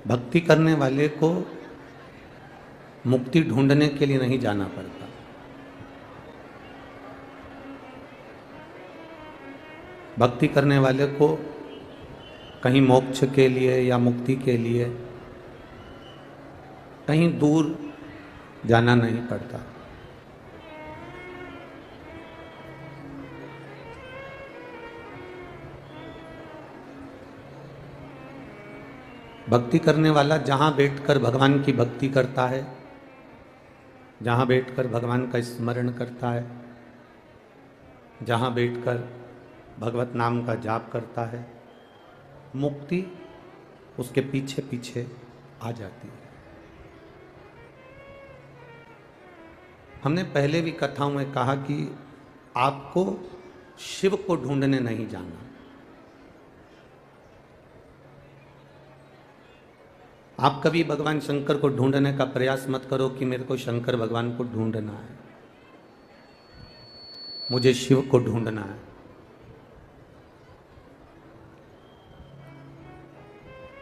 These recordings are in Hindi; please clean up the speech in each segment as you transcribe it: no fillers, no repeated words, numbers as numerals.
भक्ति करने वाले को मुक्ति ढूंढने के लिए नहीं जाना पड़ता। भक्ति करने वाले को कहीं मोक्ष के लिए या मुक्ति के लिए कहीं दूर जाना नहीं पड़ता। भक्ति करने वाला जहाँ बैठकर भगवान की भक्ति करता है, जहाँ बैठकर भगवान का स्मरण करता है, जहाँ बैठकर भगवत नाम का जाप करता है, मुक्ति उसके पीछे पीछे आ जाती है। हमने पहले भी कथाओं में कहा कि आपको शिव को ढूंढने नहीं जाना। आप कभी भगवान शंकर को ढूंढने का प्रयास मत करो कि मेरे को शंकर भगवान को ढूंढना है, मुझे शिव को ढूंढना है।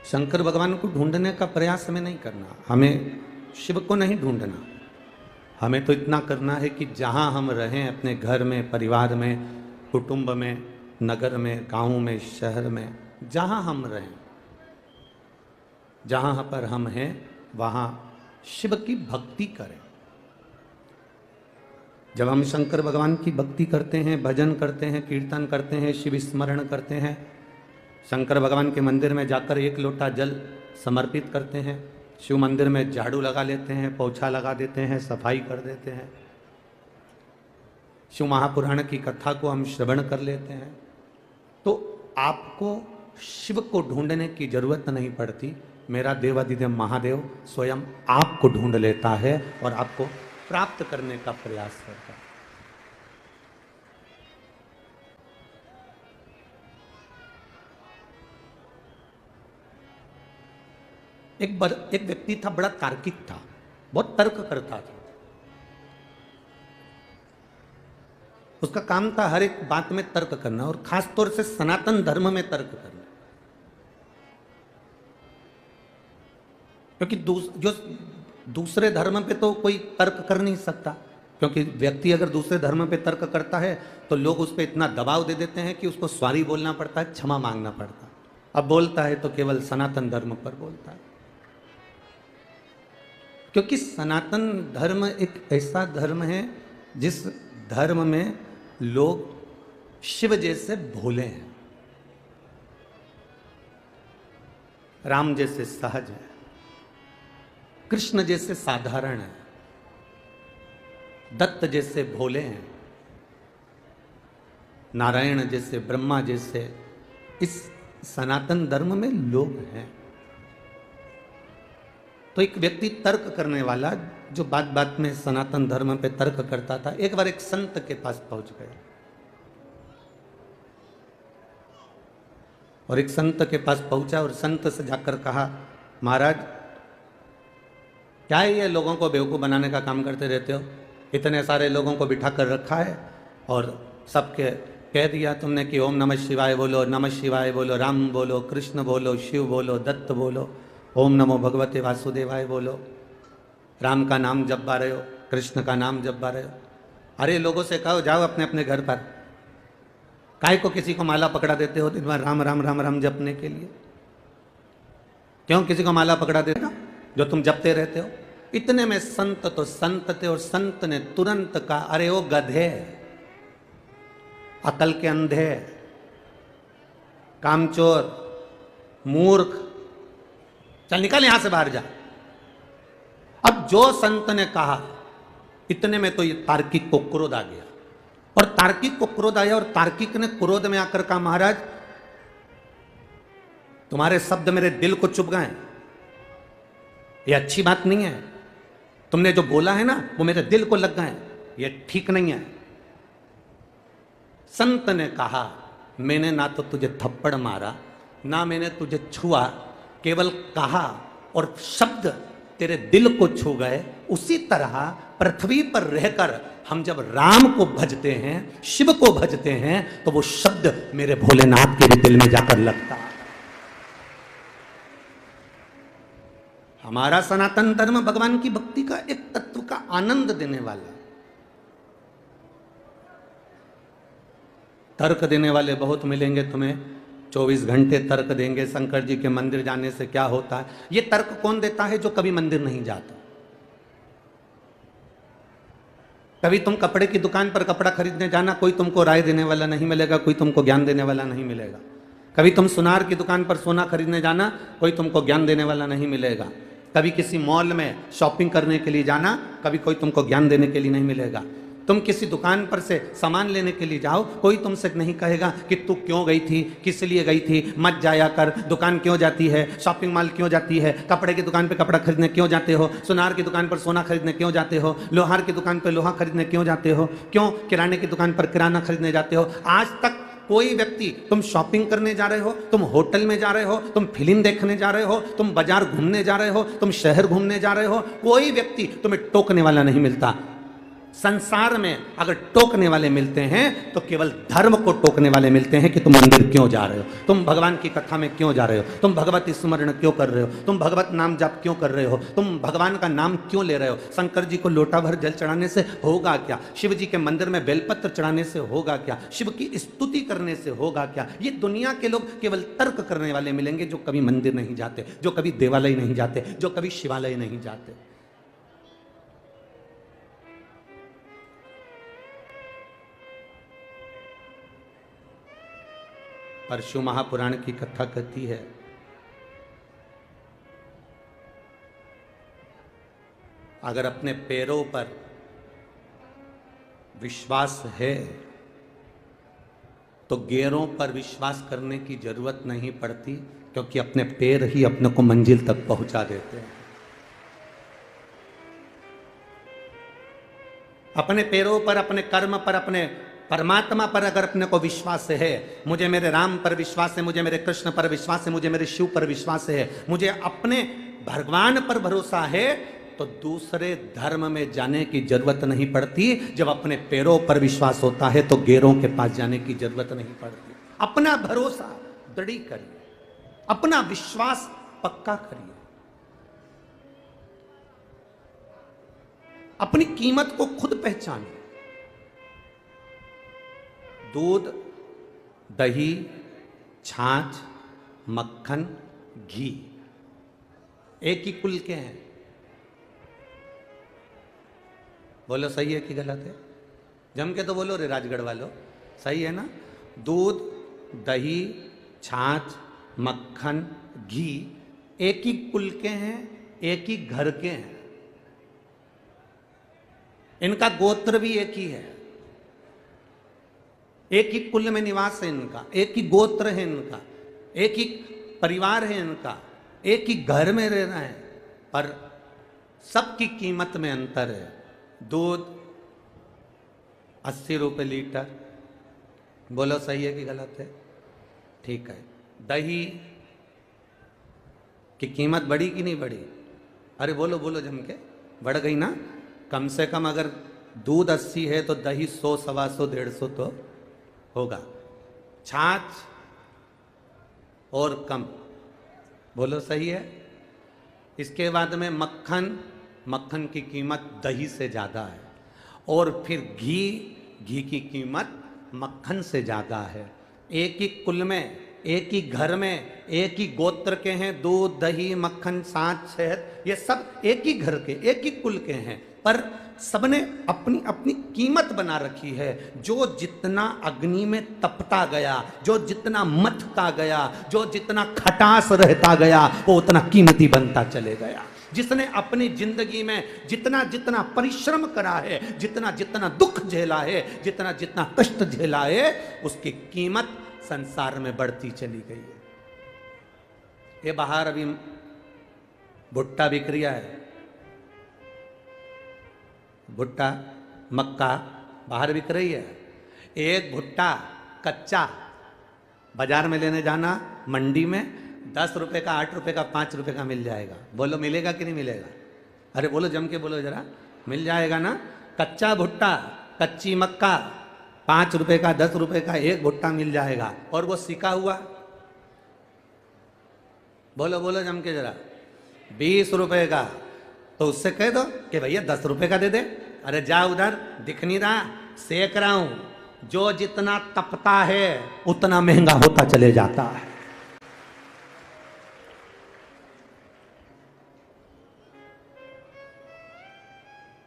शंकर भगवान को ढूंढने का प्रयास हमें नहीं करना, हमें शिव को नहीं ढूंढना। हमें तो इतना करना है कि जहां हम रहें, अपने घर में, परिवार में, कुटुंब में, नगर में, गांव में, शहर में, जहां हम रहें, जहां पर हम हैं, वहां शिव की भक्ति करें। जब हम शंकर भगवान की भक्ति करते हैं, भजन करते हैं, कीर्तन करते हैं, शिव स्मरण करते हैं, शंकर भगवान के मंदिर में जाकर एक लोटा जल समर्पित करते हैं, शिव मंदिर में झाड़ू लगा लेते हैं, पोछा लगा देते हैं, सफाई कर देते हैं, शिव महापुराण की कथा को हम श्रवण कर लेते हैं, तो आपको शिव को ढूंढने की जरूरत नहीं पड़ती। मेरा देवाधिदेव महादेव स्वयं आपको ढूंढ लेता है और आपको प्राप्त करने का प्रयास करता है। एक व्यक्ति था, बड़ा तार्किक था, बहुत तर्क करता था। उसका काम था हर एक बात में तर्क करना, और खास तौर से सनातन धर्म में तर्क करना। क्योंकि जो दूसरे धर्म पे तो कोई तर्क कर नहीं सकता, क्योंकि व्यक्ति अगर दूसरे धर्म पे तर्क करता है तो लोग उस पर इतना दबाव दे देते हैं कि उसको सॉरी बोलना पड़ता है, क्षमा मांगना पड़ता है। अब बोलता है तो केवल सनातन धर्म पर बोलता है, क्योंकि सनातन धर्म एक ऐसा धर्म है जिस धर्म में लोग शिव जैसे भोले हैं, राम जैसे सहज है, कृष्ण जैसे साधारण है, दत्त जैसे भोले हैं, नारायण जैसे, ब्रह्मा जैसे इस सनातन धर्म में लोग हैं। तो एक व्यक्ति तर्क करने वाला, जो बात बात में सनातन धर्म पे तर्क करता था, एक बार एक संत के पास पहुंच गया और एक संत के पास पहुंचा और संत से जाकर कहा, महाराज क्या है ये लोगों को बेवकूफ़ बनाने का काम करते रहते हो? इतने सारे लोगों को बिठा कर रखा है और सबके कह दिया तुमने कि ओम नमः शिवाय बोलो, नमः शिवाय बोलो, राम बोलो, कृष्ण बोलो, शिव बोलो, दत्त बोलो, ओम नमो भगवते वासुदेवाय बोलो, राम का नाम जपा रहे हो, कृष्ण का नाम जपा रहे हो। अरे लोगों से कहो जाओ अपने अपने घर पर, काय को किसी को माला पकड़ा देते हो दिन भर राम राम राम राम जपने के लिए? क्यों किसी को माला पकड़ा देते हो जो तुम जपते रहते हो? इतने में संत तो संत थे, और संत ने तुरंत कहा, अरे ओ गधे, अकल के अंधे, कामचोर, मूर्ख, चल निकल यहां से बाहर जा। अब जो संत ने कहा, इतने में तो ये तार्किक को क्रोध आ गया, और तार्किक को क्रोध आया और तार्किक ने क्रोध में आकर कहा, महाराज तुम्हारे शब्द मेरे दिल को चुभ गए, ये अच्छी बात नहीं है, तुमने जो बोला है ना वो मेरे दिल को लग गए, ये ठीक नहीं है। संत ने कहा, मैंने ना तो तुझे थप्पड़ मारा, ना मैंने तुझे छुआ, केवल कहा और शब्द तेरे दिल को छू गए। उसी तरह पृथ्वी पर रहकर हम जब राम को भजते हैं, शिव को भजते हैं, तो वो शब्द मेरे भोलेनाथ के भी दिल में जाकर लगता है। हमारा सनातन धर्म भगवान की भक्ति का एक तत्व का आनंद देने वाला है। तर्क देने वाले बहुत मिलेंगे तुम्हें, 24 घंटे तर्क देंगे शंकर जी के मंदिर जाने से क्या होता है। ये तर्क कौन देता है? जो कभी मंदिर नहीं जाता। कभी तुम कपड़े की दुकान पर कपड़ा खरीदने जाना, कोई तुमको राय देने वाला नहीं मिलेगा, कोई तुमको ज्ञान देने वाला नहीं मिलेगा। कभी तुम सुनार की दुकान पर सोना खरीदने जाना, कोई तुमको ज्ञान देने वाला नहीं मिलेगा। कभी किसी मॉल में शॉपिंग करने के लिए जाना, कभी कोई तुमको ज्ञान देने के लिए नहीं मिलेगा। तुम किसी दुकान पर से सामान लेने के लिए जाओ, कोई तुमसे नहीं कहेगा कि तू क्यों गई थी, किस लिए गई थी, मत जाया कर, दुकान क्यों जाती है, शॉपिंग मॉल क्यों जाती है, कपड़े की दुकान पे कपड़ा खरीदने क्यों जाते हो, सुनार की दुकान पर सोना खरीदने क्यों जाते हो, लोहार की दुकान पर लोहा खरीदने क्यों जाते हो, क्यों किराने की दुकान पर किराना खरीदने जाते हो। आज तक कोई व्यक्ति, तुम शॉपिंग करने जा रहे हो, तुम होटल में जा रहे हो, तुम फिल्म देखने जा रहे हो, तुम बाजार घूमने जा रहे हो, तुम शहर घूमने जा रहे हो, कोई व्यक्ति तुम्हें टोकने वाला नहीं मिलता। संसार में अगर टोकने वाले मिलते हैं तो केवल धर्म को टोकने वाले मिलते हैं कि तुम मंदिर क्यों जा रहे हो, तुम भगवान की कथा में क्यों जा रहे हो, तुम भगवत स्मरण क्यों कर रहे हो, तुम भगवत नाम जाप क्यों कर रहे हो, तुम भगवान का नाम क्यों ले रहे हो। शंकर जी को लोटा भर जल चढ़ाने से होगा क्या? शिव जी के मंदिर में बेलपत्र चढ़ाने से होगा क्या? शिव की स्तुति करने से होगा क्या? ये दुनिया के लोग केवल तर्क करने वाले मिलेंगे, जो कभी मंदिर नहीं जाते, जो कभी देवालय नहीं जाते, जो कभी शिवालय नहीं जाते। परशु महापुराण की कथा कहती है, अगर अपने पैरों पर विश्वास है तो गैरों पर विश्वास करने की जरूरत नहीं पड़ती, क्योंकि अपने पैर ही अपने को मंजिल तक पहुंचा देते हैं। अपने पैरों पर, अपने कर्म पर, अपने परमात्मा पर अगर अपने को विश्वास है, मुझे मेरे राम पर विश्वास है, मुझे मेरे कृष्ण पर विश्वास है, मुझे मेरे शिव पर विश्वास है, मुझे अपने भगवान पर भरोसा है, तो दूसरे धर्म में जाने की जरूरत नहीं पड़ती। जब अपने पैरों पर विश्वास होता है तो गैरों के पास जाने की जरूरत नहीं पड़ती। अपना भरोसा दृढ़ करिए, अपना विश्वास पक्का करिए, अपनी कीमत को खुद पहचानिए। दूध, दही, छाछ, मक्खन, घी एक ही कुल के हैं। बोलो सही है कि गलत है? जम के तो बोलो रे राजगढ़ वालों, सही है ना? दूध, दही, छाछ, मक्खन, घी एक ही कुल के हैं, एक ही घर के हैं। इनका गोत्र भी एक ही है, एक ही कुल में निवास है इनका, एक ही गोत्र है इनका, एक ही परिवार है इनका, एक ही घर में रह रहे हैं, पर सबकी कीमत में अंतर है। दूध 80 रुपये लीटर, बोलो सही है कि गलत है? ठीक है। दही की कीमत बढ़ी कि नहीं बढ़ी? अरे बोलो बोलो जम के, बढ़ गई ना? कम से कम अगर दूध 80 है तो दही 100, 125, 150 तो होगा। छाछ और कम, बोलो सही है? इसके बाद में मक्खन, मक्खन की कीमत दही से ज़्यादा है, और फिर घी, घी की कीमत मक्खन से ज़्यादा है। एक ही कुल में, एक ही घर में, एक ही गोत्र के हैं, दूध, दही, मक्खन, छाछ, शहद, ये सब एक ही घर के, एक ही कुल के हैं, पर सबने अपनी अपनी कीमत बना रखी है। जो जितना अग्नि में तपता गया, जो जितना मथता गया, जो जितना खटास रहता गया, वो उतना कीमती बनता चले गया। जिसने अपनी जिंदगी में जितना जितना परिश्रम करा है, जितना जितना दुख झेला है, जितना जितना कष्ट झेला है, उसकी कीमत संसार में बढ़ती चली गई है। ये बाहर अभी भुट्टा बिक रहा है, भुट्टा मक्का बाहर बिक रही है। एक भुट्टा कच्चा बाजार में लेने जाना, मंडी में 10 रुपए का, 8 रुपए का, 5 रुपए का मिल जाएगा। बोलो मिलेगा कि नहीं मिलेगा? अरे बोलो जम के बोलो जरा, मिल जाएगा ना? कच्चा भुट्टा, कच्ची मक्का 5 रुपए का, 10 रुपए का एक भुट्टा मिल जाएगा, और वो सिका हुआ, बोलो बोलो जम के जरा, 20 रुपए का, तो उससे कह दो कि भैया 10 रुपए का दे दे। अरे जा उधर, दिख नहीं रहा, सेक रहा हूं। जो जितना तपता है उतना महंगा होता चले जाता है।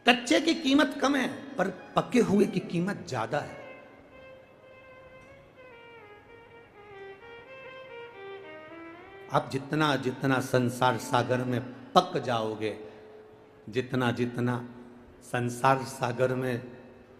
कच्चे की कीमत कम है पर पके हुए की कीमत ज्यादा है। आप जितना जितना संसार सागर में पक जाओगे, जितना जितना संसार सागर में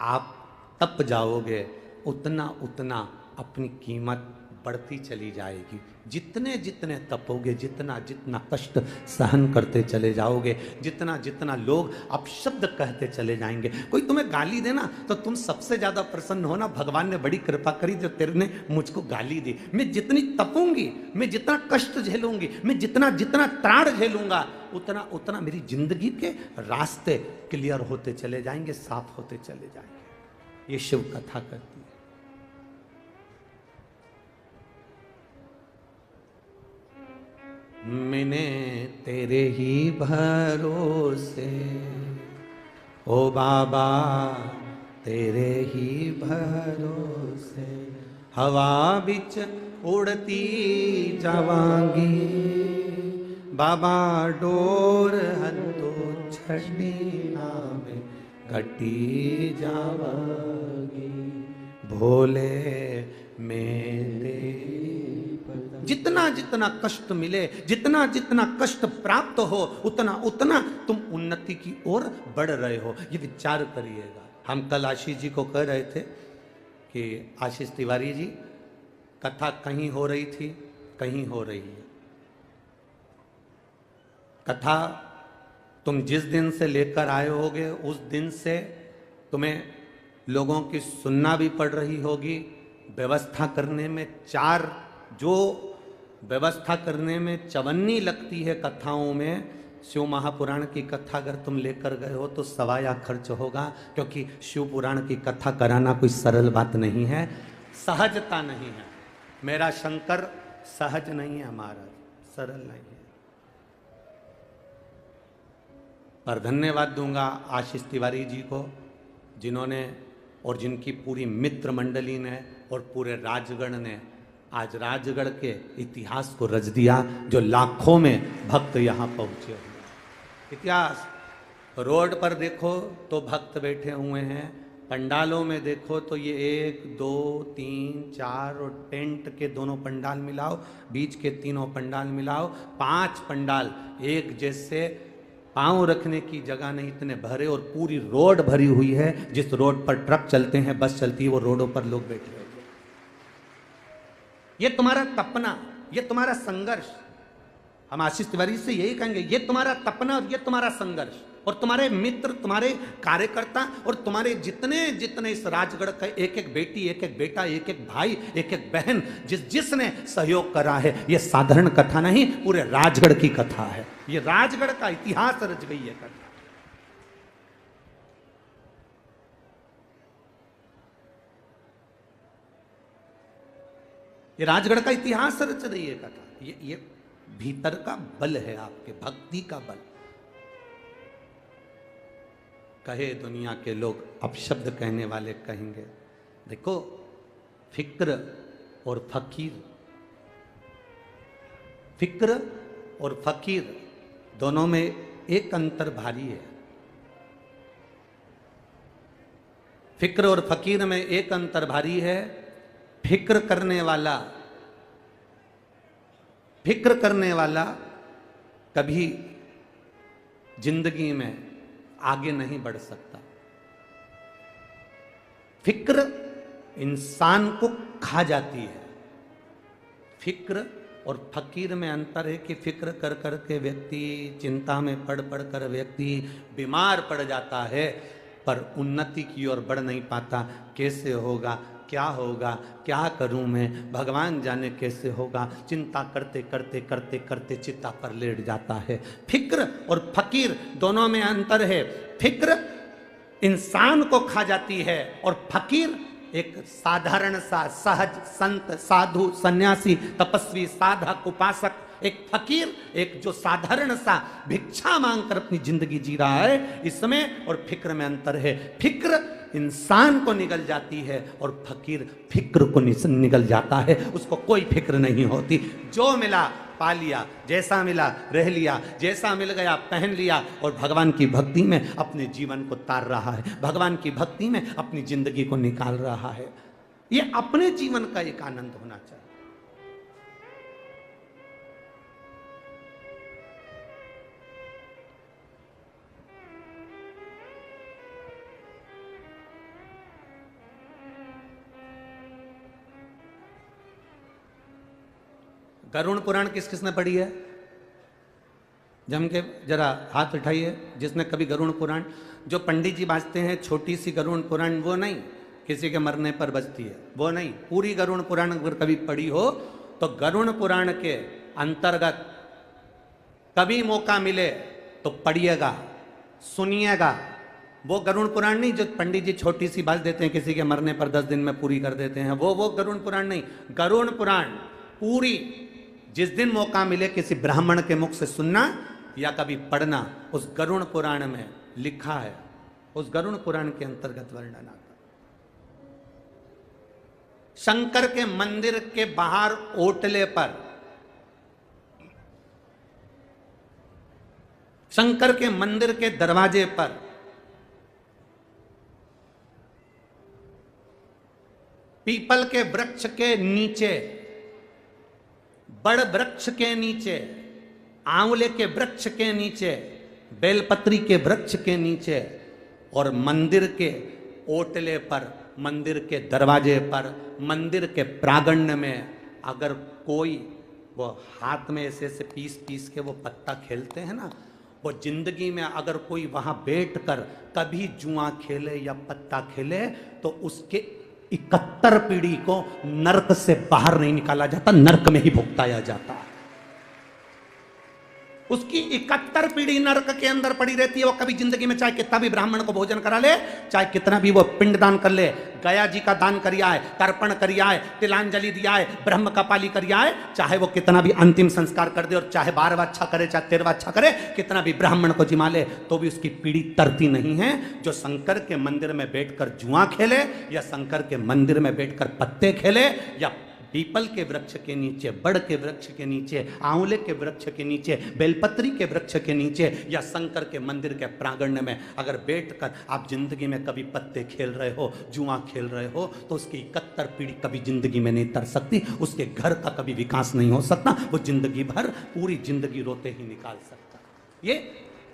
आप तप जाओगे, उतना उतना अपनी कीमत बढ़ती चली जाएगी। जितने जितने तपोगे, जितना जितना कष्ट सहन करते चले जाओगे, जितना जितना लोग अपशब्द कहते चले जाएंगे। कोई तुम्हें गाली देना तो तुम सबसे ज्यादा प्रसन्न होना, भगवान ने बड़ी कृपा करी जो तेरे ने मुझको गाली दी। मैं जितनी तपूंगी, मैं जितना कष्ट झेलूंगी, मैं जितना जितना त्राण झेलूंगा, उतना उतना मेरी जिंदगी के रास्ते क्लियर होते चले जाएंगे, साफ होते चले जाएंगे। ये शिव कथा करती है। मैंने तेरे ही भरोसे, ओ बाबा तेरे ही भरोसे, हवा बिच उड़ती जावांगी, बाबा डोर हंतो छड़ी नामे घटी जावांगी, भोले मेरे। जितना जितना कष्ट मिले, जितना जितना कष्ट प्राप्त हो, उतना उतना तुम उन्नति की ओर बढ़ रहे हो। ये विचार करिएगा। हम कल आशीष जी को कह रहे थे कि आशीष तिवारी जी, कथा कहीं हो रही थी, कहीं हो रही है। कथा तुम जिस दिन से लेकर आए होगे उस दिन से तुम्हें लोगों की सुनना भी पड़ रही होगी। व्यवस्था करने में जो व्यवस्था करने में चवन्नी लगती है कथाओं में, शिव महापुराण की कथा अगर तुम लेकर गए हो तो सवाया खर्च होगा, क्योंकि शिव पुराण की कथा कराना कोई सरल बात नहीं है, सहजता नहीं है। मेरा शंकर सहज नहीं है, हमारा सरल नहीं है। पर धन्यवाद दूंगा आशीष तिवारी जी को, जिन्होंने और जिनकी पूरी मित्र मंडली ने और पूरे राजगढ़ ने आज राजगढ़ के इतिहास को रच दिया, जो लाखों में भक्त यहाँ पहुँचे हुए। इतिहास, रोड पर देखो तो भक्त बैठे हुए हैं, पंडालों में देखो तो ये 1 2 3 4 और टेंट के दोनों पंडाल मिलाओ, बीच के तीनों पंडाल मिलाओ, 5 पंडाल एक जैसे, पांव रखने की जगह नहीं, इतने भरे, और पूरी रोड भरी हुई है। जिस रोड पर ट्रक चलते हैं, बस चलती है, वो रोडों पर लोग बैठे हुए। ये तुम्हारा तपना, ये तुम्हारा संघर्ष, हम आशीष तिवारी से यही कहेंगे, ये तुम्हारा तपना और ये तुम्हारा संघर्ष, और तुम्हारे मित्र, तुम्हारे कार्यकर्ता और तुम्हारे जितने जितने इस राजगढ़ का एक एक बेटी, एक एक बेटा, एक एक भाई, एक एक बहन, जिसने सहयोग करा है, ये साधारण कथा नहीं, पूरे राजगढ़ की कथा है। ये राजगढ़ का इतिहास रच गई है कथा। ये राजगढ़ का इतिहास रच रही है कथा। ये भीतर का बल है, आपके भक्ति का बल। कहे दुनिया के लोग, अपशब्द कहने वाले कहेंगे, देखो फिक्र और फकीर, फिक्र और फकीर दोनों में एक अंतर भारी है। फिक्र और फकीर में एक अंतर भारी है। फिक्र करने वाला कभी जिंदगी में आगे नहीं बढ़ सकता। फिक्र इंसान को खा जाती है। फिक्र और फकीर में अंतर है कि फिक्र कर कर के व्यक्ति चिंता में पड़ कर व्यक्ति बीमार पड़ जाता है, पर उन्नति की ओर बढ़ नहीं पाता। कैसे होगा, क्या होगा, क्या करूं मैं, भगवान जाने कैसे होगा, चिंता करते करते करते करते चित्ता पर लेट जाता है। फिक्र और फकीर दोनों में अंतर है। फिक्र इंसान को खा जाती है और फकीर एक साधारण सा सहज संत साधु सन्यासी तपस्वी साधक उपासक, एक फकीर, एक जो साधारण सा भिक्षा मांगकर अपनी जिंदगी जी रहा है, इसमें और फिक्र में अंतर है। फिक्र इंसान को निगल जाती है और फकीर फिक्र को निगल जाता है, उसको कोई फिक्र नहीं होती। जो मिला पा लिया, जैसा मिला रह लिया, जैसा मिल गया पहन लिया, और भगवान की भक्ति में अपने जीवन को तार रहा है, भगवान की भक्ति में अपनी जिंदगी को निकाल रहा है। ये अपने जीवन का एक आनंद होना चाहिए। गरुड़ पुराण किस किसने पढ़ी है? जम के जरा हाथ उठाइए जिसने कभी गरुड़ पुराण, जो पंडित जी बाजते हैं छोटी सी गरुड़ पुराण, वो नहीं, किसी के मरने पर बजती है वो नहीं, पूरी गरुड़ पुराण अगर कभी पढ़ी हो तो गरुड़ पुराण के अंतर्गत कभी मौका मिले तो पढ़िएगा, सुनिएगा। वो गरुड़ पुराण नहीं जो पंडित जी छोटी सी बाज देते हैं, किसी के मरने पर 10 दिन में पूरी कर देते हैं, वो गरुड़ पुराण नहीं। गरुड़ पुराण पूरी जिस दिन मौका मिले किसी ब्राह्मण के मुख से सुनना या कभी पढ़ना, उस गरुड़ पुराण में लिखा है, उस गरुड़ पुराण के अंतर्गत वर्णन आता। शंकर के मंदिर के बाहर ओटले पर, शंकर के मंदिर के दरवाजे पर पीपल के वृक्ष के नीचे, बड़ वृक्ष के नीचे, आंवले के वृक्ष के नीचे, बेलपत्री के वृक्ष के नीचे और मंदिर के ओटले पर, मंदिर के दरवाजे पर, मंदिर के प्रांगण में अगर कोई वो हाथ में ऐसे ऐसे पीस पीस के वो पत्ता खेलते हैं ना, वो जिंदगी में अगर कोई वहां बैठकर कभी जुआ खेले या पत्ता खेले तो उसके 71 पीढ़ी को नरक से बाहर नहीं निकाला जाता, नरक में ही भुगताया जाता। उसकी 71 पीढ़ी नरक के अंदर पड़ी रहती है। वो कभी जिंदगी में चाहे कितना भी ब्राह्मण को भोजन करा ले, चाहे कितना भी वो पिंड दान कर ले, गया जी का दान करिया है, तर्पण करिया है, तिलांजलि दिया है, ब्रह्म कपाली करिया है, चाहे वो कितना भी अंतिम संस्कार कर दे और चाहे 12वां अच्छा करे चाहे 13वां अच्छा करे, कितना भी ब्राह्मण को जिमा ले, तो भी उसकी पीढ़ी तरती नहीं है। जो शंकर के मंदिर में बैठकर जुआ खेले या शंकर के मंदिर में बैठकर पत्ते खेले या पीपल के वृक्ष के नीचे, बड़ के वृक्ष के नीचे, आंवले के वृक्ष के नीचे, बेलपत्री के वृक्ष के नीचे या शंकर के मंदिर के प्रांगण में अगर बैठकर आप जिंदगी में कभी पत्ते खेल रहे हो, जुआ खेल रहे हो, तो उसकी 71 पीढ़ी कभी जिंदगी में नहीं तर सकती, उसके घर का कभी विकास नहीं हो सकता, वो जिंदगी भर पूरी जिंदगी रोते ही निकाल सकता। ये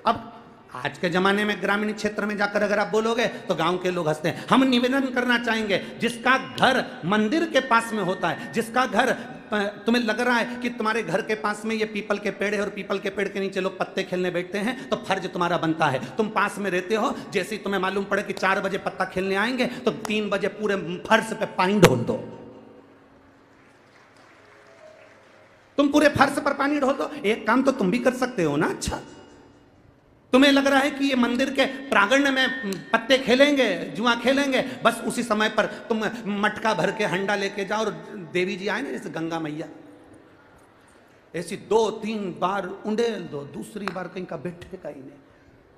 अब आज के जमाने में ग्रामीण क्षेत्र में जाकर अगर आप बोलोगे तो गांव के लोग हंसते हैं। हम निवेदन करना चाहेंगे, जिसका घर मंदिर के पास में होता है, जिसका घर तुम्हें लग रहा है कि तुम्हारे घर के पास में ये पीपल के पेड़ है और पीपल के पेड़ के नीचे लोग पत्ते खेलने बैठते हैं, तो फर्ज तुम्हारा बनता है, तुम पास में रहते हो, जैसे ही तुम्हें मालूम पड़े कि 4 बजे पत्ता खेलने आएंगे तो 3 बजे पूरे फर्श पे पानी ढोल दो, तुम पूरे फर्श पर पानी ढोल दो। एक काम तो तुम भी कर सकते हो ना। अच्छा, तुम्हें लग रहा है कि ये मंदिर के प्रांगण में पत्ते खेलेंगे, जुआ खेलेंगे, बस उसी समय पर तुम मटका भर के हंडा लेके जाओ और देवी जी आए ना जैसे गंगा मैया, ऐसी 2-3 बार उंडेल दो, दूसरी बार कहीं का बैठे का ही नहीं।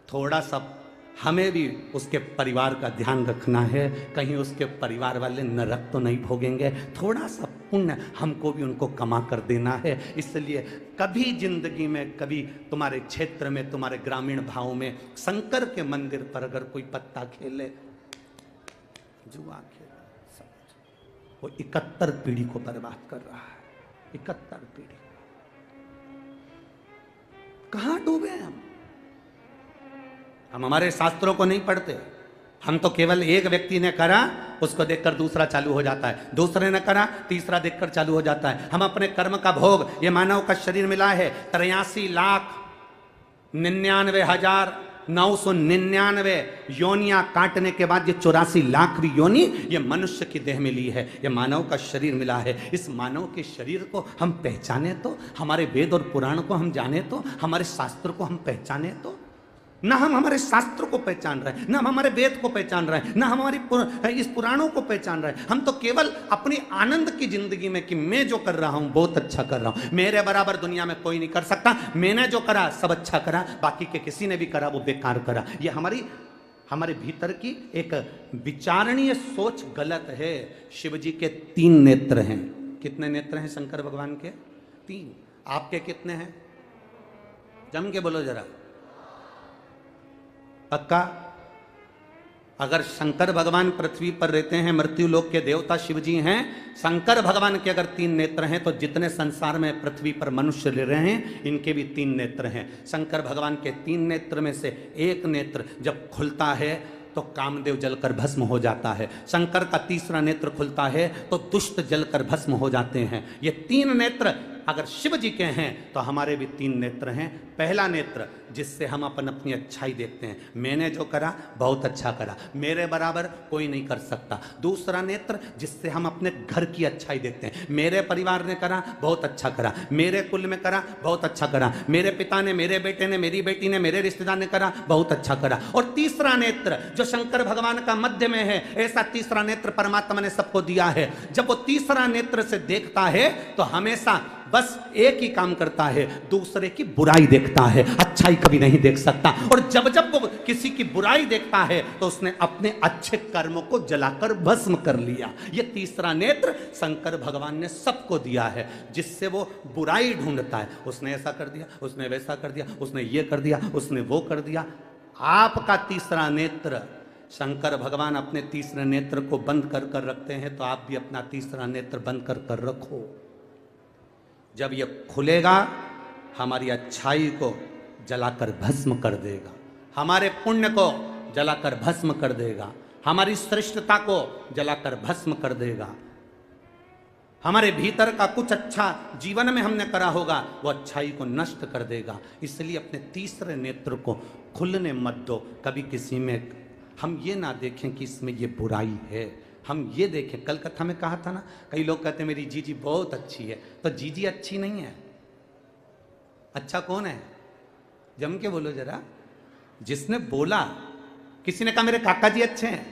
थोड़ा सा हमें भी उसके परिवार का ध्यान रखना है, कहीं उसके परिवार वाले नरक तो नहीं भोगेंगे, थोड़ा सा पुण्य हमको भी उनको कमा कर देना है। इसलिए कभी जिंदगी में कभी तुम्हारे क्षेत्र में, तुम्हारे ग्रामीण भाव में शंकर के मंदिर पर अगर कोई पत्ता खेले, जुआ खेले, समझ वो 71 पीढ़ी को बर्बाद कर रहा है। 71 पीढ़ी कहां डूबे हम हमारे शास्त्रों को नहीं पढ़ते, हम तो केवल एक व्यक्ति ने करा उसको देखकर दूसरा चालू हो जाता है, दूसरे ने करा तीसरा देखकर चालू हो जाता है। हम अपने कर्म का भोग, ये मानव का शरीर मिला है 83,99,999 योनियां काटने के बाद ये 84 लाख योनि ये मनुष्य की देह में ली है, ये मानव का शरीर मिला है। इस मानव के शरीर को हम पहचाने तो, हमारे वेद और पुराण को हम जाने तो, हमारे शास्त्र को हम पहचाने तो, ना हम हमारे शास्त्र को पहचान रहे हैं, ना हम हमारे वेद को पहचान रहे हैं, ना हम हमारी इस पुराणों को पहचान रहे हैं। हम तो केवल अपनी आनंद की जिंदगी में कि मैं जो कर रहा हूं बहुत अच्छा कर रहा हूं, मेरे बराबर दुनिया में कोई नहीं कर सकता, मैंने जो करा सब अच्छा करा, बाकी के किसी ने भी करा वो बेकार करा। ये हमारे भीतर की एक विचारणीय सोच गलत है। शिव जी के 3 नेत्र हैं। कितने नेत्र हैं शंकर भगवान के? 3। आपके कितने हैं? जम के बोलो जरा, पक्का? अगर शंकर भगवान पृथ्वी पर रहते हैं, मृत्यु लोक के देवता शिव जी हैं, शंकर भगवान के अगर 3 नेत्र हैं तो जितने संसार में पृथ्वी पर मनुष्य रह रहे हैं इनके भी 3 नेत्र हैं। शंकर भगवान के 3 नेत्र में से एक नेत्र जब खुलता है तो कामदेव जलकर भस्म हो जाता है। शंकर का तीसरा नेत्र खुलता है तो दुष्ट जलकर भस्म हो जाते हैं। ये 3 नेत्र अगर शिव जी के हैं तो हमारे भी 3 नेत्र हैं। पहला नेत्र जिससे हम अपनी अच्छाई देखते हैं, मैंने जो करा बहुत अच्छा करा, मेरे बराबर कोई नहीं कर सकता। दूसरा नेत्र जिससे हम अपने घर की अच्छाई देखते हैं, मेरे परिवार ने करा बहुत अच्छा करा, मेरे कुल में करा बहुत अच्छा करा, मेरे पिता ने, मेरे बेटे ने, मेरी बेटी ने, मेरे रिश्तेदार ने करा बहुत अच्छा करा। और तीसरा नेत्र जो शंकर भगवान का मध्य में है, ऐसा तीसरा नेत्र परमात्मा ने सबको दिया है। जब वो तीसरा नेत्र से देखता है तो हमेशा बस एक ही काम करता है, दूसरे की बुराई देखता है, अच्छाई कभी नहीं देख सकता। और जब जब वो किसी की बुराई देखता है तो उसने अपने अच्छे कर्मों को जलाकर भस्म कर लिया। ये तीसरा नेत्र शंकर भगवान ने सबको दिया है, जिससे वो बुराई ढूंढता है। उसने ऐसा कर दिया, उसने वैसा कर दिया, उसने ये कर दिया, उसने वो कर दिया। आपका तीसरा नेत्र, शंकर भगवान अपने तीसरे नेत्र को बंद कर कर रखते हैं, तो आप भी अपना तीसरा नेत्र बंद कर कर रखो। जब यह खुलेगा हमारी अच्छाई को जलाकर भस्म कर देगा, हमारे पुण्य को जलाकर भस्म कर देगा, हमारी श्रेष्ठता को जलाकर भस्म कर देगा। हमारे भीतर का कुछ अच्छा जीवन में हमने करा होगा वो अच्छाई को नष्ट कर देगा। इसलिए अपने तीसरे नेत्र को खुलने मत दो। कभी किसी में हम ये ना देखें कि इसमें ये बुराई है, हम ये देखें। कल कथा में कहा था ना, कई लोग कहते हैं मेरी जीजी बहुत अच्छी है, तो जीजी अच्छी नहीं है। अच्छा कौन है? जम के बोलो जरा। जिसने बोला, किसी ने कहा मेरे काका जी अच्छे हैं,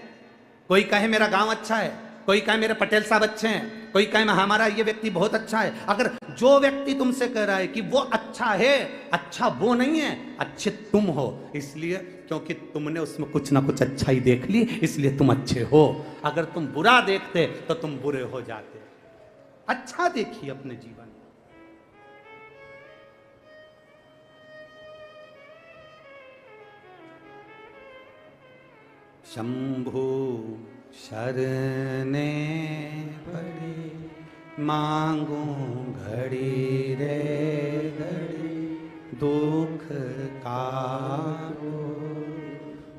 कोई कहे मेरा गांव अच्छा है, कोई कहे मेरे पटेल साहब अच्छे हैं, कोई कहे हमारा ये व्यक्ति बहुत अच्छा है। अगर जो व्यक्ति तुमसे कह रहा है कि वो अच्छा है, अच्छा वो नहीं है, अच्छे तुम हो। इसलिए क्योंकि तुमने उसमें कुछ ना कुछ अच्छाई देख ली, इसलिए तुम अच्छे हो। अगर तुम बुरा देखते तो तुम बुरे हो जाते। अच्छा देखिए अपने जीवन। शंभु शरणे पड़े मांगू घड़ी रे घड़ी, दुख का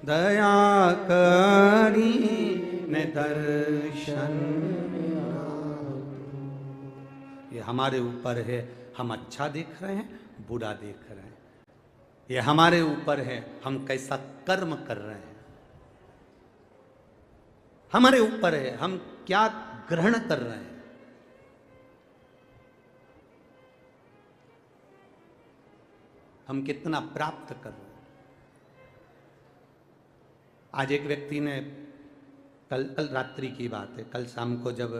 दया करी ने दर्शन। ये हमारे ऊपर है, हम अच्छा देख रहे हैं बुरा देख रहे हैं। ये हमारे ऊपर है, हम कैसा कर्म कर रहे हैं। हमारे ऊपर है, हम क्या ग्रहण कर रहे हैं। हम कितना प्राप्त कर रहे हैं। आज एक व्यक्ति ने, कल रात्रि की बात है, कल शाम को जब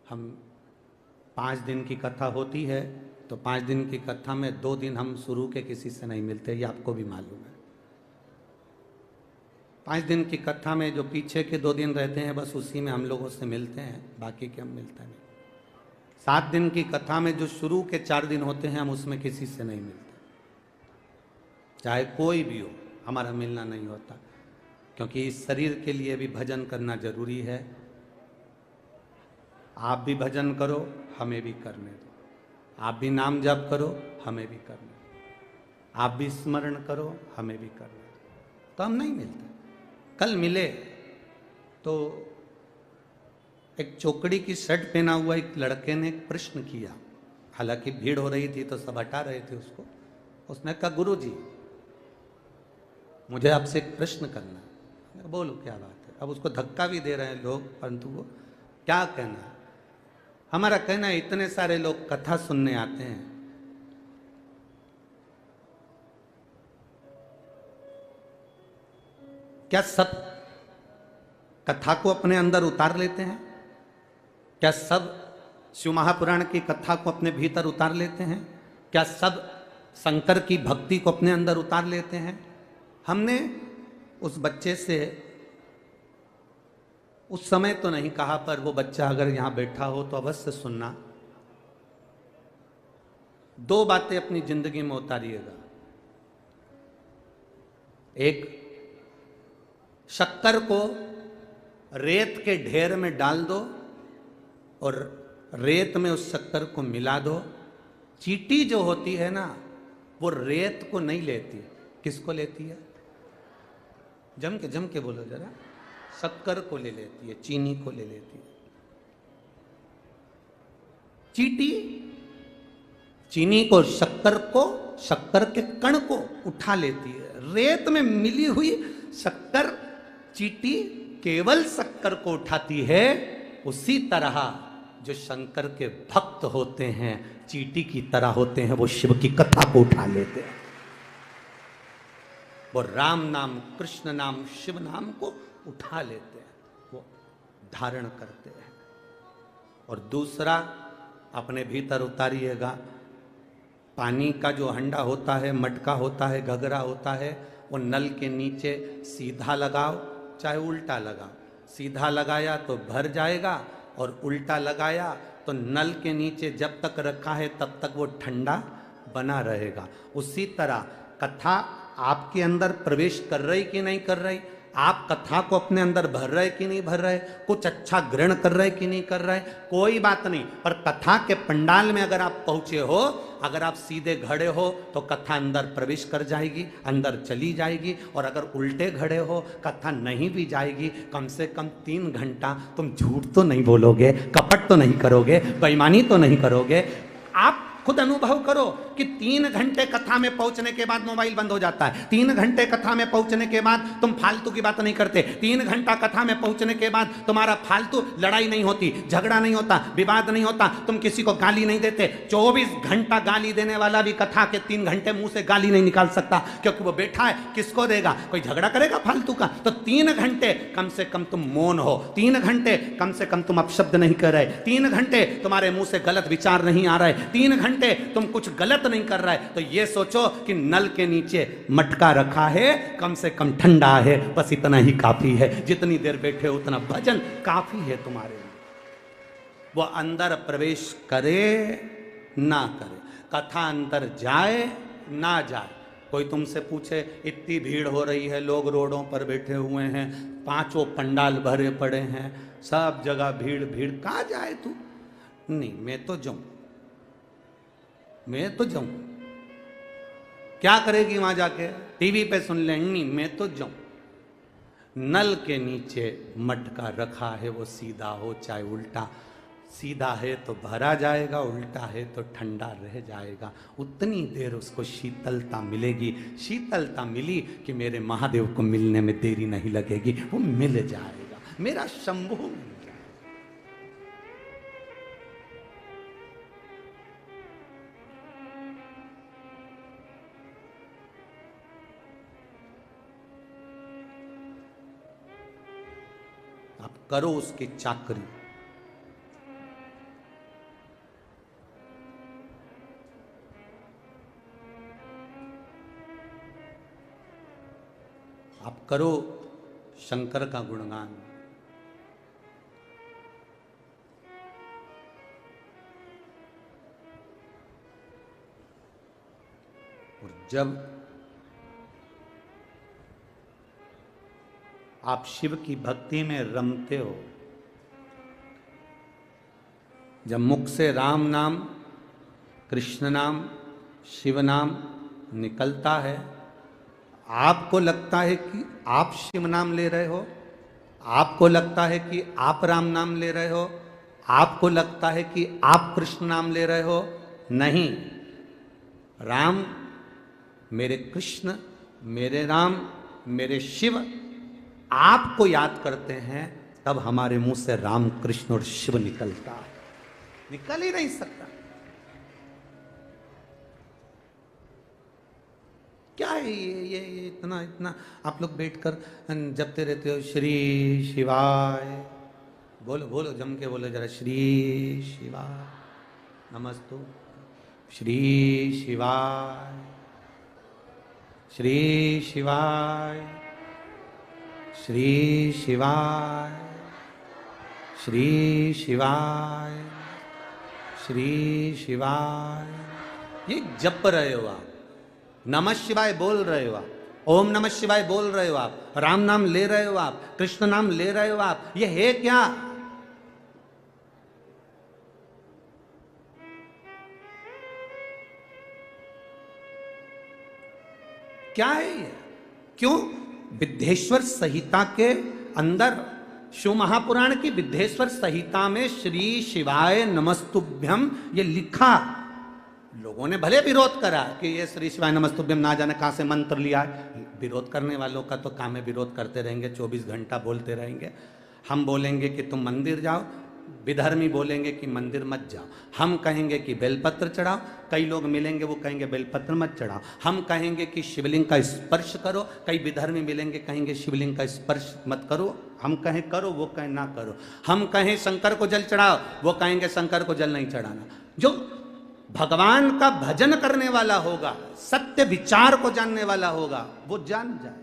हम 5 दिन की कथा होती है तो 5 दिन की कथा में 2 दिन हम शुरू के किसी से नहीं मिलते, ये आपको भी मालूम है। 5 दिन की कथा में जो पीछे के 2 दिन रहते हैं बस उसी में हम लोगों से मिलते हैं, बाकी के हम मिलते नहीं। 7 दिन की कथा में जो शुरू के 4 दिन होते हैं हम उसमें किसी से नहीं मिलते, चाहे कोई भी हो, हमारा मिलना नहीं होता। क्योंकि इस शरीर के लिए भी भजन करना जरूरी है। आप भी भजन करो, हमें भी करने दो। आप भी नाम जप करो, हमें भी करने दो। आप भी स्मरण करो, हमें भी करने दो। तो हम नहीं मिलते। कल मिले तो एक चौकड़ी की शर्ट पहना हुआ एक लड़के ने एक प्रश्न किया। हालांकि भीड़ हो रही थी तो सब हटा रहे थे उसको। उसने कहा गुरुजी मुझे आपसे एक प्रश्न करना है। बोलो क्या बात है। अब उसको धक्का भी दे रहे हैं लोग, परंतु वो क्या कहना है। हमारा कहना है इतने सारे लोग कथा सुनने आते हैं, क्या सब कथा को अपने अंदर उतार लेते हैं? क्या सब शिव महापुराण की कथा को अपने भीतर उतार लेते हैं? क्या सब शंकर की भक्ति को अपने अंदर उतार लेते हैं? हमने उस बच्चे से उस समय तो नहीं कहा, पर वो बच्चा अगर यहां बैठा हो तो अवश्य सुनना। 2 बातें अपनी जिंदगी में उतारिएगा। एक, शक्कर को रेत के ढेर में डाल दो और रेत में उस शक्कर को मिला दो। चींटी जो होती है ना, वो रेत को नहीं लेती। किसको लेती है? जम के बोलो जरा। शक्कर को ले लेती है, चीनी को ले लेती है। चींटी चीनी को, शक्कर के कण को उठा लेती है। रेत में मिली हुई शक्कर चींटी केवल शक्कर को उठाती है। उसी तरह जो शंकर के भक्त होते हैं चींटी की तरह होते हैं, वो शिव की कथा को उठा लेते हैं। वो राम नाम, कृष्ण नाम, शिव नाम को उठा लेते हैं, वो धारण करते हैं। और दूसरा, अपने भीतर उतारिएगा। पानी का जो हंडा होता है, मटका होता है, घगरा होता है, वो नल के नीचे सीधा लगाओ चाहे उल्टा लगाओ। सीधा लगाया तो भर जाएगा और उल्टा लगाया तो नल के नीचे जब तक रखा है तब तक वो ठंडा बना रहेगा। उसी तरह कथा आपके अंदर प्रवेश कर रही कि नहीं कर रही, आप कथा को अपने अंदर भर रहे कि नहीं भर रहे, कुछ अच्छा ग्रहण कर रहे कि नहीं कर रहे, कोई बात नहीं। पर कथा के पंडाल में अगर आप पहुंचे हो, अगर आप सीधे खड़े हो तो कथा अंदर प्रवेश कर जाएगी, अंदर चली जाएगी। और अगर उल्टे खड़े हो, कथा नहीं भी जाएगी। कम से कम 3 घंटा तुम झूठ तो नहीं बोलोगे, कपट तो नहीं करोगे, बेईमानी तो नहीं करोगे। आप खुद अनुभव करो कि 3 घंटे कथा में पहुंचने के बाद मोबाइल बंद हो जाता है। 3 घंटे कथा में पहुंचने के बाद तुम फालतू की बात नहीं करते। 3 घंटा कथा में पहुंचने के बाद तुम्हारा फालतू लड़ाई नहीं होती, झगड़ा नहीं होता, विवाद नहीं होता, तुम किसी को गाली नहीं देते। 24 घंटा गाली देने वाला भी कथा के 3 घंटे मुंह से गाली नहीं निकाल सकता, क्योंकि वो बैठा है, किसको देगा? कोई झगड़ा करेगा फालतू का? तो 3 घंटे कम से कम तुम मौन हो, 3 घंटे कम से कम तुम अपशब्द नहीं कर रहे, 3 घंटे तुम्हारे मुंह से गलत विचार नहीं आ रहे, 3 घंटे तुम कुछ गलत नहीं कर रहा है। तो ये सोचो कि नल के नीचे मटका रखा है, कम से कम ठंडा है, बस इतना ही काफी है। जितनी देर बैठे उतना भजन काफी है तुम्हारे लिए। वो अंदर प्रवेश करे ना करे, कथा अंदर जाए ना जाए। कोई तुमसे पूछे इतनी भीड़ हो रही है, लोग रोडों पर बैठे हुए हैं, 5 पंडाल भरे पड़े हैं, सब जगह भीड़ भीड़, कहाँ जाए तू? नहीं, मैं तो जाऊं, मैं तो जाऊं। क्या करेगी वहां जाके? टीवी पे सुन लेंगी। मैं तो जाऊं। नल के नीचे मटका रखा है, वो सीधा हो चाहे उल्टा। सीधा है तो भरा जाएगा, उल्टा है तो ठंडा रह जाएगा। उतनी देर उसको शीतलता मिलेगी। शीतलता मिली कि मेरे महादेव को मिलने में देरी नहीं लगेगी, वो मिल जाएगा, मेरा शंभू मिल जाएगा। आप करो उसकी चाकरी। आप करो शंकर का गुणगान। और जब आप शिव की भक्ति में रमते हो, जब मुख से राम नाम, कृष्ण नाम, शिव नाम निकलता है, आपको लगता है कि आप शिव नाम ले रहे हो, आपको लगता है कि आप राम नाम ले रहे हो, आपको लगता है कि आप कृष्ण नाम ले रहे हो। नहीं, राम, मेरे कृष्ण, मेरे राम, मेरे शिव आपको याद करते हैं, तब हमारे मुंह से राम, कृष्ण और शिव निकलता है। निकल ही नहीं सकता। क्या है ये इतना इतना आप लोग बैठकर जपते रहते हो श्री शिवाय। बोलो बोलो जम के बोलो जरा, श्री शिवाय नमस्तु, श्री शिवाय, श्री शिवाय, श्री शिवाय, श्री शिवाय, श्री शिवाय। ये जप रहे हो आप, नमः शिवाय बोल रहे हो आप, ओम नमः शिवाय बोल रहे हो आप, राम नाम ले रहे हो आप, कृष्ण नाम ले रहे हो आप। ये है क्या? क्या है ये? क्यों? विद्धेश्वर संहिता के अंदर, शिव महापुराण की विद्धेश्वर संहिता में श्री शिवाय नमस्तुभ्यम ये लिखा। लोगों ने भले विरोध करा कि ये श्री शिवाय नमस्तुभ्यम ना जाने कहां से मंत्र लिया है। विरोध करने वालों का तो काम है, विरोध करते रहेंगे, 24 घंटा बोलते रहेंगे। हम बोलेंगे कि तुम मंदिर जाओ, विधर्मी बोलेंगे कि मंदिर मत जाओ। हम कहेंगे कि बेलपत्र चढ़ाओ, कई लोग मिलेंगे वो कहेंगे बेलपत्र मत चढ़ाओ। हम कहेंगे कि शिवलिंग का स्पर्श करो, कई विधर्मी मिलेंगे कहेंगे शिवलिंग का स्पर्श मत करो। हम कहें करो, वो कहें ना करो। हम कहें शंकर को जल चढ़ाओ, वो कहेंगे शंकर को जल नहीं चढ़ाना। जो भगवान का भजन करने वाला होगा, सत्य विचार को जानने वाला होगा, वो जान जाए।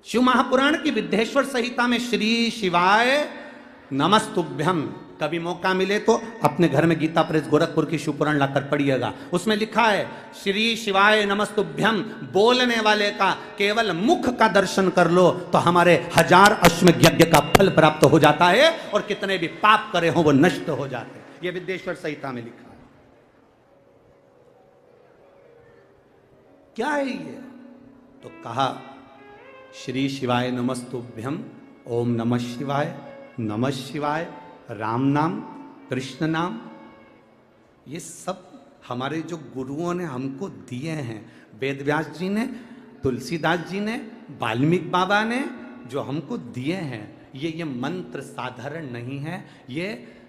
शिव महापुराण की विद्धेश्वर संहिता में श्री शिवाय नमस्तुभ्यम, कभी मौका मिले तो अपने घर में गीता प्रेस गोरखपुर की शिवपुराण लाकर पढ़िएगा। उसमें लिखा है श्री शिवाय नमस्तुभ्यम, बोलने वाले का केवल मुख का दर्शन कर लो तो हमारे 1000 अश्वमेध यज्ञ का फल प्राप्त हो जाता है और कितने भी पाप करे हो वो नष्ट हो जाते हैं। यह विद्धेश्वर संहिता में लिखा है। क्या है ये? तो कहा श्री शिवाय नमस्तुभ्यम, ओम नमः शिवाय, नमः शिवाय, राम नाम, कृष्ण नाम, ये सब हमारे जो गुरुओं ने हमको दिए हैं। वेद व्यास जी ने, तुलसीदास जी ने, वाल्मीकि बाबा ने जो हमको दिए हैं, ये मंत्र साधारण नहीं है। ये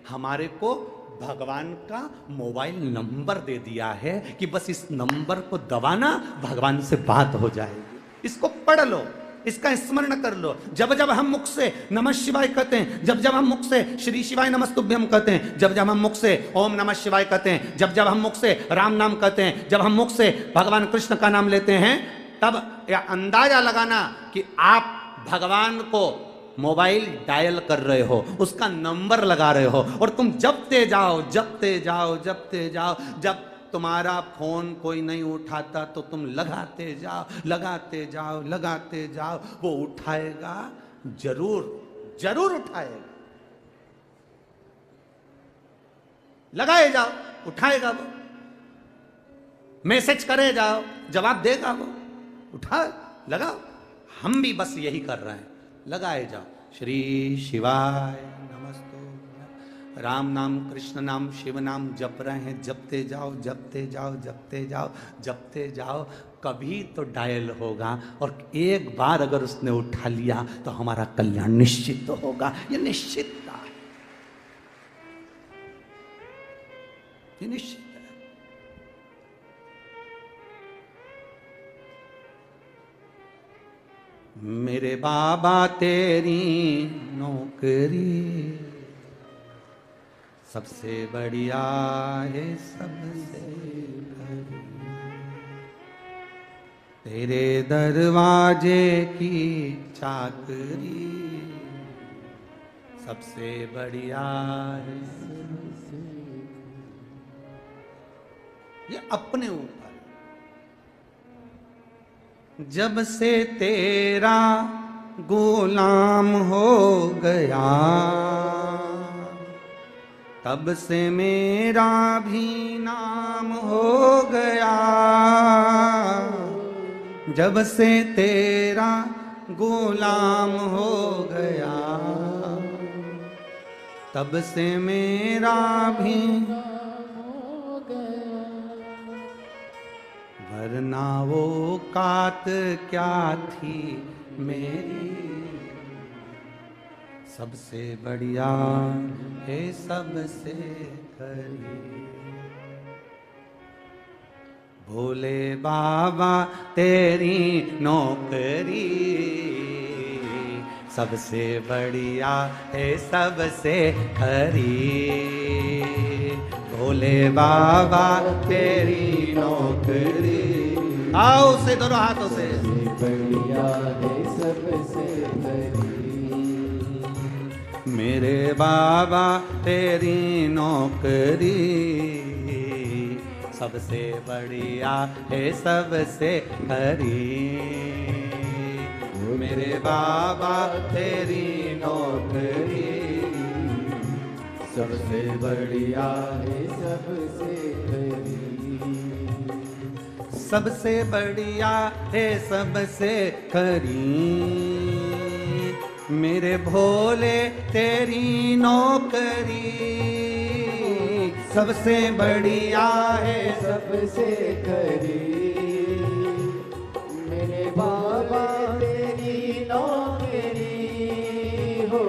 हमारे को भगवान का मोबाइल नंबर दे दिया है कि बस इस नंबर को दबाना, भगवान से बात हो जाएगी। इसको पढ़ लो, इसका स्मरण कर लो। जब जब हम मुख से नमः शिवाय कहते हैं, जब जब हम मुख से श्री शिवाय नमस्तुभ्यम कहते हैं, जब जब हम मुख से ओम नमः शिवाय कहते हैं, जब जब हम मुख से राम नाम कहते हैं, जब हम मुख से भगवान कृष्ण का नाम लेते हैं, तब यह अंदाजा लगाना कि आप भगवान को मोबाइल डायल कर रहे हो, उसका नंबर लगा रहे हो और तुम जपते जाओ, जपते जाओ, जपते जाओ। जब तुम्हारा फोन कोई नहीं उठाता तो तुम लगाते जाओ, लगाते जाओ, लगाते जाओ। वो उठाएगा, जरूर जरूर उठाएगा। लगाए जाओ, उठाएगा वो। मैसेज करे जाओ, जवाब देगा वो। उठा, लगाओ। हम भी बस यही कर रहे हैं, लगाए जाओ। श्री शिवाय नमस्तु, राम नाम, कृष्ण नाम, शिव नाम जप रहे हैं, जपते जाओ, जपते जाओ, जपते जाओ, जपते जाओ। कभी तो डायल होगा और एक बार अगर उसने उठा लिया तो हमारा कल्याण निश्चित तो होगा। ये निश्चितता है, ये निश्चित है। मेरे बाबा तेरी नौकरी सबसे बढ़िया है, सबसे बढ़िया। तेरे दरवाजे की चाकरी सबसे बढ़िया है। ये अपने ऊपर। जब से तेरा गुलाम हो गया, तब से मेरा भी नाम हो गया। जब से तेरा गुलाम हो गया, तब से मेरा भी हो गया। वरना वो कात क्या थी मेरी, सबसे बढ़िया है, सबसे करीब। भोले बाबा तेरी नौकरी सबसे बढ़िया है सबसे खरी। भोले बाबा तेरी नौकरी, आओ से दोनों हाथों से, बढ़िया है सबसे खरी। मेरे बाबा तेरी नौकरी सबसे बढ़िया है सबसे खरी। मेरे बाबा तेरी नौकरी सबसे बढ़िया है सबसे खरी। सबसे बढ़िया है सबसे खरी। मेरे भोले तेरी नौकरी सबसे बढ़िया है सबसे खरी। मेरे बाबा तेरी नौकरी हो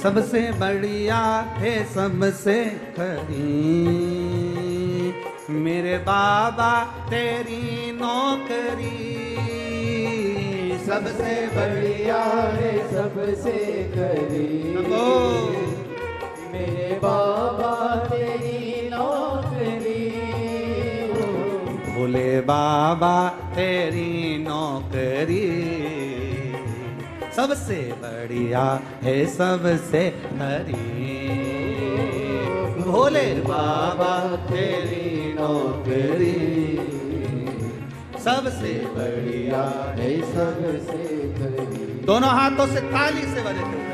सबसे बढ़िया है सबसे खरी। मेरे बाबा तेरी नौकरी सबसे बढ़िया है सबसे खरी। मेरे बाबा तेरी नौकरी हो भोले बाबा तेरी नौकरी सबसे बढ़िया है सबसे खरी। भोले बाबा तेरी नौकरी सबसे बढ़िया है सबसे खरी। दोनों हाथों से ताली से बजाते